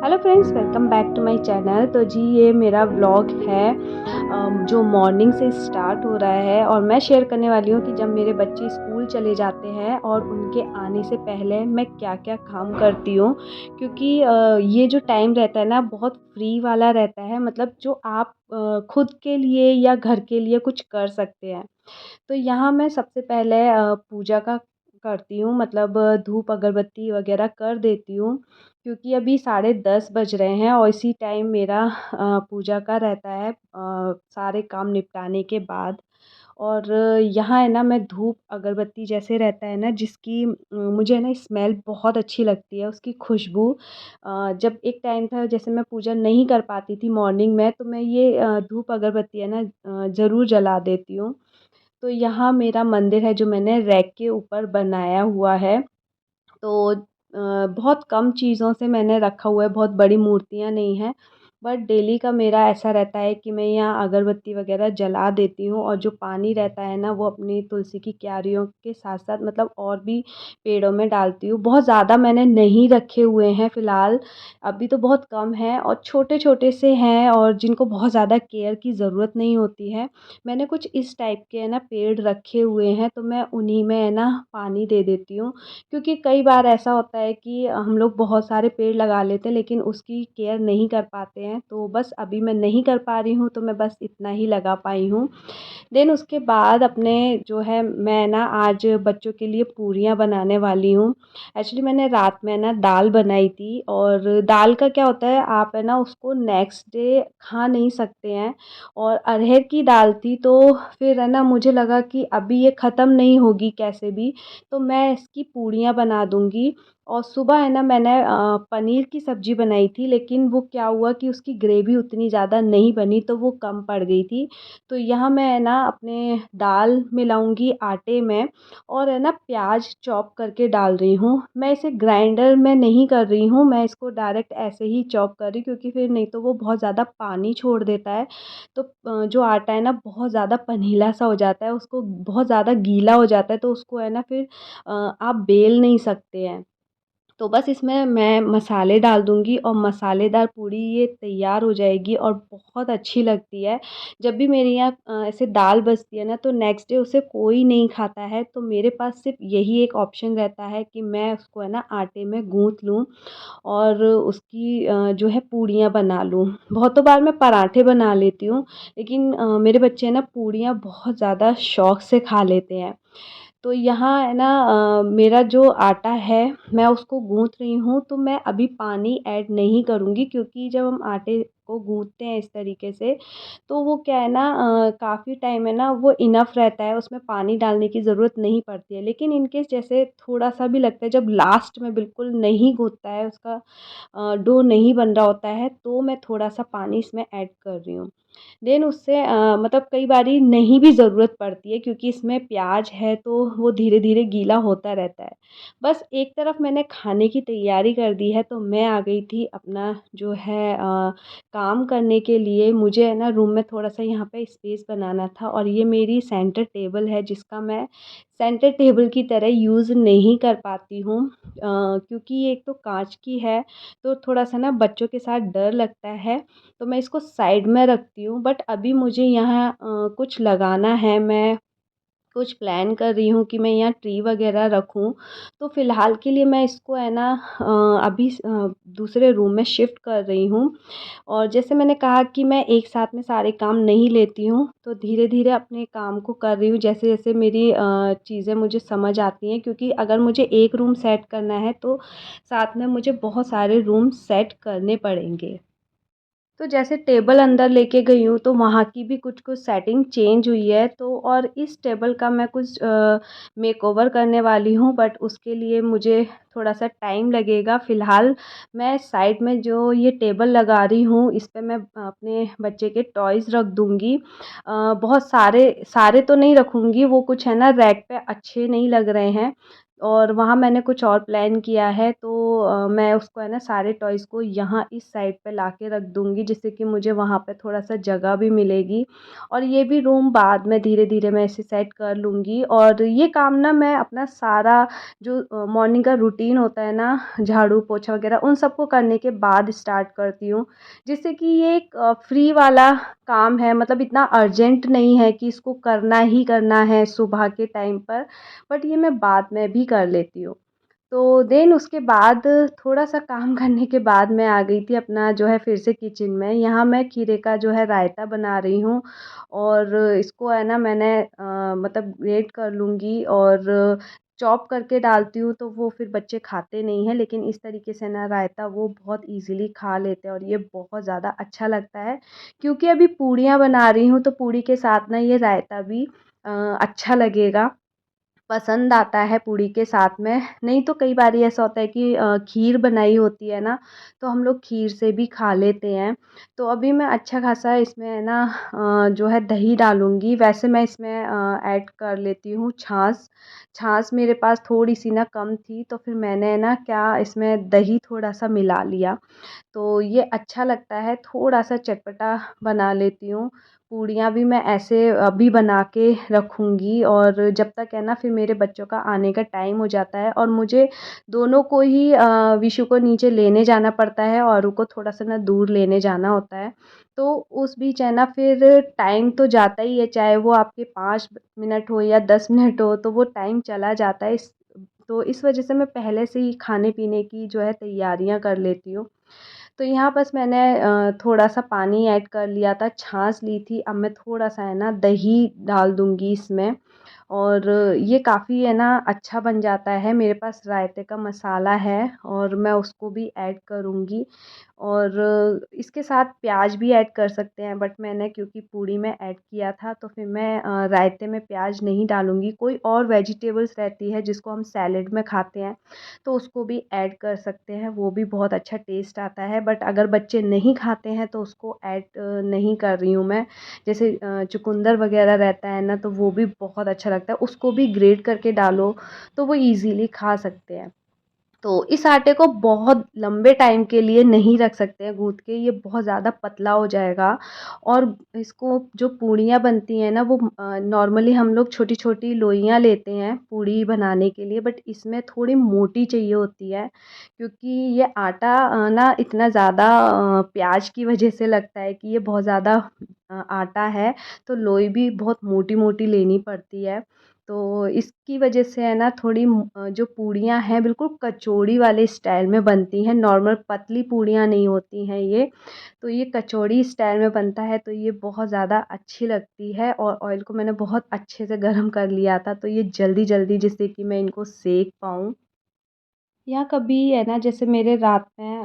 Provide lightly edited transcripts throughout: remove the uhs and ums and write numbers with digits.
Hello friends, welcome back to my channel. तो जी ये मेरा व्लॉग है जो मॉर्निंग से स्टार्ट हो रहा है और मैं शेयर करने वाली हूँ कि जब मेरे बच्चे स्कूल चले जाते हैं और उनके आने से पहले मैं क्या-क्या काम करती हूँ। क्योंकि ये जो टाइम रहता है ना बहुत फ्री वाला रहता है, मतलब जो आप खुद के लिए या घर के लिए कुछ कर सकते हैं। तो यहाँ मैं सबसे पहले पूजा का करती हूँ, मतलब धूप अगरबत्ती वगैरह कर देती हूँ, क्योंकि अभी 10:30 बज रहे हैं और इसी टाइम मेरा पूजा का रहता है सारे काम निपटाने के बाद। और यहाँ है ना मैं धूप अगरबत्ती जैसे रहता है ना जिसकी मुझे है ना स्मेल बहुत अच्छी लगती है, उसकी खुशबू। जब एक टाइम था जैसे मैं पूजा नहीं कर पाती थी मॉर्निंग में, तो मैं ये धूप अगरबत्ती है ना ज़रूर जला देती हूँ। तो यहाँ मेरा मंदिर है जो मैंने रैक के ऊपर बनाया हुआ है। तो बहुत कम चीज़ों से मैंने रखा हुआ है, बहुत बड़ी मूर्तियाँ नहीं हैं। बट डेली का मेरा ऐसा रहता है कि मैं यहाँ अगरबत्ती वग़ैरह जला देती हूँ और जो पानी रहता है ना वो अपनी तुलसी की क्यारियों के साथ-साथ मतलब और भी पेड़ों में डालती हूँ। बहुत ज़्यादा मैंने नहीं रखे हुए हैं फ़िलहाल, अभी तो बहुत कम हैं और छोटे-छोटे से हैं और जिनको बहुत ज़्यादा केयर की ज़रूरत नहीं होती है। मैंने कुछ इस टाइप के है ना पेड़ रखे हुए हैं, तो मैं उन्हीं में है ना पानी दे देती हूँ। क्योंकि कई बार ऐसा होता है कि हम लोग बहुत सारे पेड़ लगा लेते हैं लेकिन उसकी केयर नहीं कर पाते हैं, तो बस अभी मैं नहीं कर पा रही हूँ तो मैं बस इतना ही लगा पाई हूँ। देन उसके बाद अपने जो है मैं ना आज बच्चों के लिए पूरियाँ बनाने वाली हूँ। एक्चुअली मैंने रात में ना दाल बनाई थी और दाल का क्या होता है, आप है ना उसको नेक्स्ट डे खा नहीं सकते हैं। और अरहर की दाल थी तो फिर है ना मुझे लगा कि अभी ये ख़त्म नहीं होगी कैसे भी, तो मैं इसकी पूड़ियाँ बना दूँगी। और सुबह है ना मैंने पनीर की सब्ज़ी बनाई थी, लेकिन वो क्या हुआ कि उसकी ग्रेवी उतनी ज़्यादा नहीं बनी तो वो कम पड़ गई थी। तो यहाँ मैं है ना अपने दाल मिलाऊँगी आटे में और है ना प्याज चॉप करके डाल रही हूँ। मैं इसे ग्राइंडर में नहीं कर रही हूँ, मैं इसको डायरेक्ट ऐसे ही चॉप कर रही हूँ, क्योंकि फिर नहीं तो वो बहुत ज़्यादा पानी छोड़ देता है। तो जो आटा है ना बहुत ज़्यादा पनीला सा हो जाता है, उसको बहुत ज़्यादा गीला हो जाता है, तो उसको है ना फिर आप बेल नहीं सकते हैं। तो बस इसमें मैं मसाले डाल दूँगी और मसालेदार पूड़ी ये तैयार हो जाएगी और बहुत अच्छी लगती है। जब भी मेरे यहाँ ऐसे दाल बचती है ना तो नेक्स्ट डे उसे कोई नहीं खाता है, तो मेरे पास सिर्फ़ यही एक ऑप्शन रहता है कि मैं उसको है ना आटे में गूँथ लूँ और उसकी जो है पूड़ियाँ बना लूँ। बहुतों बार मैं पराठे बना लेती हूँ, लेकिन मेरे बच्चे ना पूड़ियाँ बहुत ज़्यादा शौक से खा लेते हैं। तो यहाँ है ना मेरा जो आटा है मैं उसको गूँथ रही हूँ, तो मैं अभी पानी ऐड नहीं करूँगी, क्योंकि जब हम आटे को गूँथते हैं इस तरीके से तो वो क्या है ना काफ़ी टाइम है ना वो इनफ रहता है, उसमें पानी डालने की ज़रूरत नहीं पड़ती है। लेकिन इन केस जैसे थोड़ा-सा भी लगता है जब लास्ट में बिल्कुल नहीं गूँथता है, उसका डो नहीं बन रहा होता है, तो मैं थोड़ा-सा पानी इसमें ऐड कर रही हूँ। देन उससे मतलब कई बारी नहीं भी ज़रूरत पड़ती है, क्योंकि इसमें प्याज है तो वो धीरे-धीरे गीला होता रहता है। बस एक तरफ मैंने खाने की तैयारी कर दी है, तो मैं आ गई थी अपना जो है काम करने के लिए। मुझे है ना रूम में थोड़ा-सा यहाँ पे स्पेस बनाना था और ये मेरी सेंटर टेबल है जिसका मैं सेंटर टेबल की तरह यूज़ नहीं कर पाती हूँ, क्योंकि ये एक तो काँच की है, तो थोड़ा-सा ना बच्चों के साथ डर लगता है, तो मैं इसको साइड में रखती हूँ। बट अभी मुझे यहाँ कुछ लगाना है, मैं कुछ प्लान कर रही हूँ कि मैं यहाँ ट्री वगैरह रखूँ। तो फ़िलहाल के लिए मैं इसको है ना अभी दूसरे रूम में शिफ्ट कर रही हूँ। और जैसे मैंने कहा कि मैं एक साथ में सारे काम नहीं लेती हूँ, तो धीरे-धीरे अपने काम को कर रही हूँ जैसे-जैसे मेरी चीज़ें मुझे समझ आती हैं, क्योंकि अगर मुझे एक रूम सेट करना है तो साथ में मुझे बहुत सारे रूम सेट करने पड़ेंगे। तो जैसे टेबल अंदर लेके गई हूँ तो वहाँ की भी कुछ-कुछ सेटिंग चेंज हुई है, तो और इस टेबल का मैं कुछ मेकओवर करने वाली हूँ, बट उसके लिए मुझे थोड़ा-सा टाइम लगेगा। फ़िलहाल मैं साइड में जो ये टेबल लगा रही हूँ इस पे मैं अपने बच्चे के टॉयज़ रख दूँगी। बहुत सारे सारे तो नहीं रखूँगी, वो कुछ है ना रैक पे अच्छे नहीं लग रहे हैं। और वहाँ मैंने कुछ और प्लान किया है, तो मैं उसको है ना सारे टॉयज़ को यहाँ इस साइड पे ला के रख दूँगी, जिससे कि मुझे वहाँ पे थोड़ा-सा जगह भी मिलेगी और ये भी रूम बाद में धीरे-धीरे मैं इसे सेट कर लूँगी। और ये काम ना मैं अपना सारा जो मॉर्निंग का रूटीन होता है ना, झाड़ू पोछा वगैरह उन सबको करने के बाद स्टार्ट करती हूँ, जिससे कि ये एक फ्री वाला काम है, मतलब इतना अर्जेंट नहीं है कि इसको करना ही करना है सुबह के टाइम पर, बट ये मैं बाद में भी कर लेती हूँ। तो देन उसके बाद थोड़ा-सा काम करने के बाद मैं आ गई थी अपना जो है फिर से किचन में। यहाँ मैं खीरे का जो है रायता बना रही हूँ और इसको है ना मैंने मतलब ग्रेट कर लूँगी और चॉप करके डालती हूँ, तो वो फिर बच्चे खाते नहीं हैं, लेकिन इस तरीके से ना रायता वो बहुत ईज़िली खा लेते हैं और ये बहुत ज़्यादा अच्छा लगता है। क्योंकि अभी पूड़ियाँ बना रही हूँ, तो पूड़ी के साथ ना ये रायता भी अच्छा लगेगा, पसंद आता है पूड़ी के साथ में। नहीं तो कई बारी ऐसा होता है कि खीर बनाई होती है ना, तो हम लोग खीर से भी खा लेते हैं। तो अभी मैं अच्छा खासा इसमें है ना जो है दही डालूँगी। वैसे मैं इसमें ऐड कर लेती हूँ छाछ। छाछ मेरे पास थोड़ी-सी ना कम थी, तो फिर मैंने ना क्या इसमें दही थोड़ा-सा मिला लिया। तो ये अच्छा लगता है, थोड़ा-सा चटपटा बना लेती हूँ। पूड़ियाँ भी मैं ऐसे अभी बना के रखूँगी और जब तक है ना फिर मेरे बच्चों का आने का टाइम हो जाता है और मुझे दोनों को ही विशु को नीचे लेने जाना पड़ता है और आरू को थोड़ा-सा ना दूर लेने जाना होता है। तो उस बीच है ना फिर टाइम तो जाता ही है, चाहे वो आपके 5 मिनट हो या 10 मिनट हो, तो वो टाइम चला जाता है। तो इस वजह से मैं पहले से ही खाने-पीने की जो है तैयारियाँ कर लेती हूँ। तो यहाँ बस मैंने थोड़ा-सा पानी ऐड कर लिया था, छाछ ली थी, अब मैं थोड़ा-सा है ना दही डाल दूँगी इसमें और ये काफ़ी है ना अच्छा बन जाता है। मेरे पास रायते का मसाला है और मैं उसको भी ऐड करूँगी और इसके साथ प्याज भी ऐड कर सकते हैं, बट मैंने क्योंकि पूड़ी में ऐड किया था, तो फिर मैं रायते में प्याज नहीं डालूँगी। कोई और वेजिटेबल्स रहती है जिसको हम सैलेड में खाते हैं, तो उसको भी ऐड कर सकते हैं, वो भी बहुत अच्छा टेस्ट आता है। बट अगर बच्चे नहीं खाते हैं तो उसको ऐड नहीं कर रही हूँ मैं। जैसे चुकंदर वगैरह रहता है ना, तो वो भी बहुत अच्छा लगता है, उसको भी ग्रेट करके डालो तो वो ईज़िली खा सकते हैं। तो इस आटे को बहुत लंबे टाइम के लिए नहीं रख सकते हैं गूँथ के, ये बहुत ज़्यादा पतला हो जाएगा और इसको जो पूड़ियाँ बनती हैं ना, वो नॉर्मली हम लोग छोटी-छोटी लोइयाँ लेते हैं पूड़ी बनाने के लिए, बट इसमें थोड़ी मोटी चाहिए होती है, क्योंकि ये आटा ना इतना ज़्यादा प्याज़ की वजह से लगता है कि ये बहुत ज़्यादा आटा है, तो लोई भी बहुत मोटी-मोटी लेनी पड़ती है। तो इसकी वजह से है ना थोड़ी जो पूड़ियाँ हैं बिल्कुल कचौड़ी वाले स्टाइल में बनती हैं, नॉर्मल पतली पूड़ियाँ नहीं होती हैं ये। तो ये कचौड़ी स्टाइल में बनता है, तो ये बहुत ज़्यादा अच्छी लगती है और ऑयल को मैंने बहुत अच्छे से गरम कर लिया था, तो ये जल्दी-जल्दी जिससे कि मैं इनको सेंक पाऊँ। या कभी है ना जैसे मेरे रात में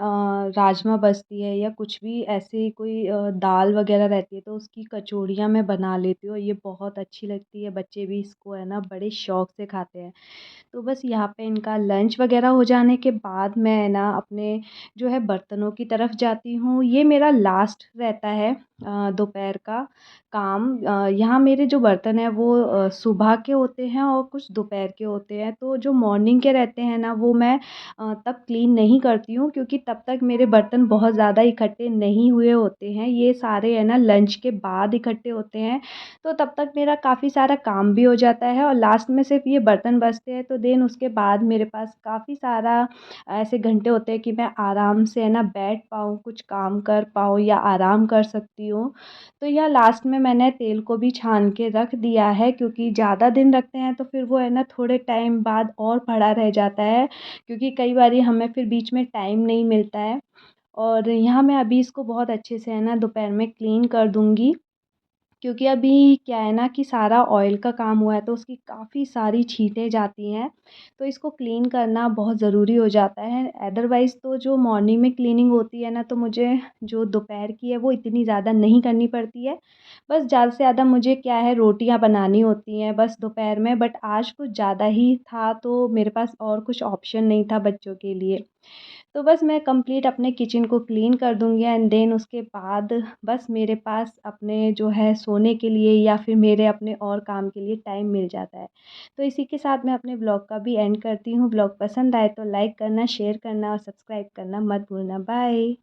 राजमा बचती है या कुछ भी ऐसी कोई दाल वग़ैरह रहती है, तो उसकी कचौड़ियाँ मैं बना लेती हूँ, ये बहुत अच्छी लगती है, बच्चे भी इसको है ना बड़े शौक़ से खाते हैं। तो बस यहाँ पे इनका लंच वग़ैरह हो जाने के बाद मैं ना अपने जो है बर्तनों की तरफ जाती हूँ। ये मेरा लास्ट रहता है दोपहर का काम। यहाँ मेरे जो बर्तन हैं वो सुबह के होते हैं और कुछ दोपहर के होते हैं। तो जो मॉर्निंग के रहते हैं ना, वो मैं तब क्लीन नहीं करती हूँ, क्योंकि तब तक मेरे बर्तन बहुत ज़्यादा इकट्ठे नहीं हुए होते हैं। ये सारे है ना लंच के बाद इकट्ठे होते हैं, तो तब तक मेरा काफ़ी सारा काम भी हो जाता है और लास्ट में सिर्फ ये बर्तन बचते हैं। तो देन उसके बाद मेरे पास काफ़ी सारा ऐसे घंटे होते हैं कि मैं आराम से है ना बैठ पाऊँ, कुछ काम कर पाऊँ या आराम कर सकती हूँ। तो यह लास्ट में मैंने तेल को भी छान के रख दिया है, क्योंकि ज़्यादा दिन रखते हैं तो फिर वो है ना थोड़े टाइम बाद और पड़ा रह जाता है, क्योंकि कई बारी हमें फिर बीच में टाइम नहीं मिलता है। और यहाँ मैं अभी इसको बहुत अच्छे से है ना दोपहर में क्लीन कर दूँगी, क्योंकि अभी क्या है ना कि सारा ऑयल का काम हुआ है, तो उसकी काफ़ी सारी छींटें जाती हैं, तो इसको क्लीन करना बहुत ज़रूरी हो जाता है। अदरवाइज़ तो जो मॉर्निंग में क्लीनिंग होती है ना, तो मुझे जो दोपहर की है वो इतनी ज़्यादा नहीं करनी पड़ती है। बस ज़्यादा से ज़्यादा मुझे क्या है रोटियाँ बनानी होती हैं बस दोपहर में, बट आज कुछ ज़्यादा ही था तो मेरे पास और कुछ ऑप्शन नहीं था बच्चों के लिए। तो बस मैं कंप्लीट अपने किचन को क्लीन कर दूँगी एंड देन उसके बाद बस मेरे पास अपने जो है सोने के लिए या फिर मेरे अपने और काम के लिए टाइम मिल जाता है। तो इसी के साथ मैं अपने ब्लॉग का भी एंड करती हूँ। ब्लॉग पसंद आए तो लाइक करना, शेयर करना और सब्सक्राइब करना मत भूलना। बाय।